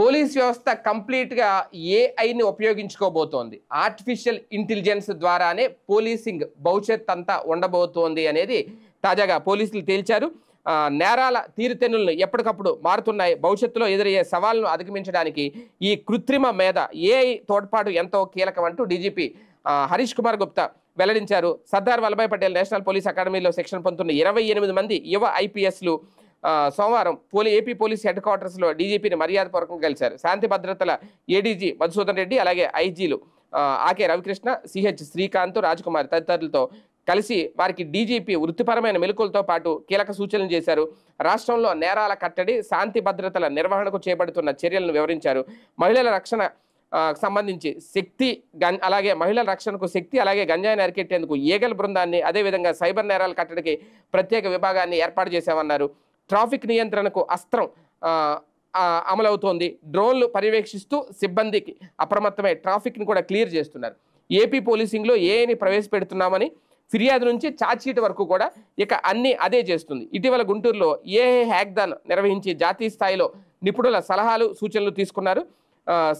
Police వ్యవస్థ కంప్లీట్గా ఏఐని ఉపయోగించుకోబోతోంది. ఆర్టిఫిషియల్ ఇంటెలిజెన్స్ ద్వారానే పోలీసింగ్ భవిష్యత్ అంతా ఉండబోతోంది అనేది తాజాగా పోలీసులు తేల్చారు. నేరాల తీరుతెన్నులను ఎప్పటికప్పుడు మారుతున్నాయి. భవిష్యత్తులో ఎదురయ్యే సవాళ్లను అధిగమించడానికి ఈ కృత్రిమ మేధ ఏఐ తోడ్పాటు ఎంతో కీలకం అంటూ డీజీపీ హరీష్ కుమార్ గుప్తా వెల్లడించారు. సర్దార్ వల్లభాయ్ పటేల్ నేషనల్ పోలీస్ అకాడమీలో శిక్షణ పొందుతున్న 28 మంది యువ ఐపీఎస్లు సోమవారం ఏపీ పోలీస్ హెడ్ క్వార్టర్స్లో డీజీపీని మర్యాదపూర్వకంగా కలిశారు. శాంతి భద్రతల ఏడీజీ మధుసూదన్ రెడ్డి, అలాగే ఐజీలు ఆకే రవికృష్ణ, సిహెచ్ శ్రీకాంత్, రాజ్కుమార్ తదితరులతో కలిసి వారికి డీజీపీ వృత్తిపరమైన మెలకువలతో పాటు కీలక సూచనలు చేశారు. రాష్ట్రంలో నేరాల కట్టడి, శాంతి భద్రతల నిర్వహణకు చేపడుతున్న చర్యలను వివరించారు. మహిళల రక్షణ సంబంధించి శక్తి అలాగే మహిళల రక్షణకు శక్తి, అలాగే గంజాయిని అరికెట్టేందుకు ఈగల్ బృందాన్ని, అదేవిధంగా సైబర్ నేరాల కట్టడికి ప్రత్యేక విభాగాన్ని ఏర్పాటు చేశామన్నారు. ట్రాఫిక్ నియంత్రణకు అస్త్రం అమలవుతోంది. డ్రోన్లు పర్యవేక్షిస్తూ సిబ్బందికి అప్రమత్తమై ట్రాఫిక్ని కూడా క్లియర్ చేస్తున్నారు. ఏపీ పోలీసింగ్లో ఏఐని ప్రవేశపెడుతున్నామని ఫిర్యాదు నుంచి ఛార్జ్షీట్ వరకు కూడా ఇక అన్నీ అదే చేస్తుంది. ఇటీవల గుంటూరులో ఏఐ హ్యాక్థాన్ నిర్వహించి జాతీయ స్థాయిలో నిపుణుల సలహాలు సూచనలు తీసుకున్నారు.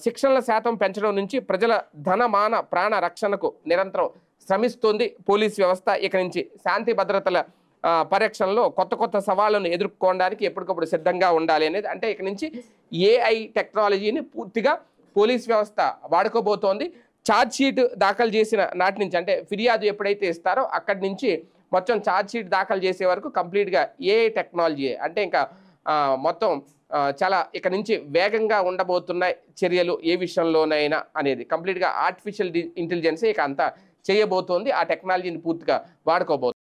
శిక్షణల శాతం పెంచడం నుంచి ప్రజల ధన మాన ప్రాణ రక్షణకు నిరంతరం శ్రమిస్తోంది పోలీస్ వ్యవస్థ. ఇక నుంచి శాంతి భద్రతల పరిరక్షణలో కొత్త సవాళ్లను ఎదుర్కోవడానికి ఎప్పటికప్పుడు సిద్ధంగా ఉండాలి అనేది. అంటే ఇక నుంచి ఏఐ టెక్నాలజీని పూర్తిగా పోలీస్ వ్యవస్థ వాడుకోబోతోంది. ఛార్జ్షీట్ దాఖలు చేసిన నాటి నుంచి, అంటే ఫిర్యాదు ఎప్పుడైతే ఇస్తారో అక్కడి నుంచి మొత్తం ఛార్జ్షీట్ దాఖలు చేసే వరకు కంప్లీట్గా ఏఐ టెక్నాలజీ, అంటే ఇంకా మొత్తం చాలా ఇక నుంచి వేగంగా ఉండబోతున్నాయి చర్యలు ఏ విషయంలోనైనా అనేది. కంప్లీట్గా ఆర్టిఫిషియల్ ఇంటెలిజెన్స్ ఇక అంతా చేయబోతోంది. ఆ టెక్నాలజీని పూర్తిగా వాడుకోబోతుంది.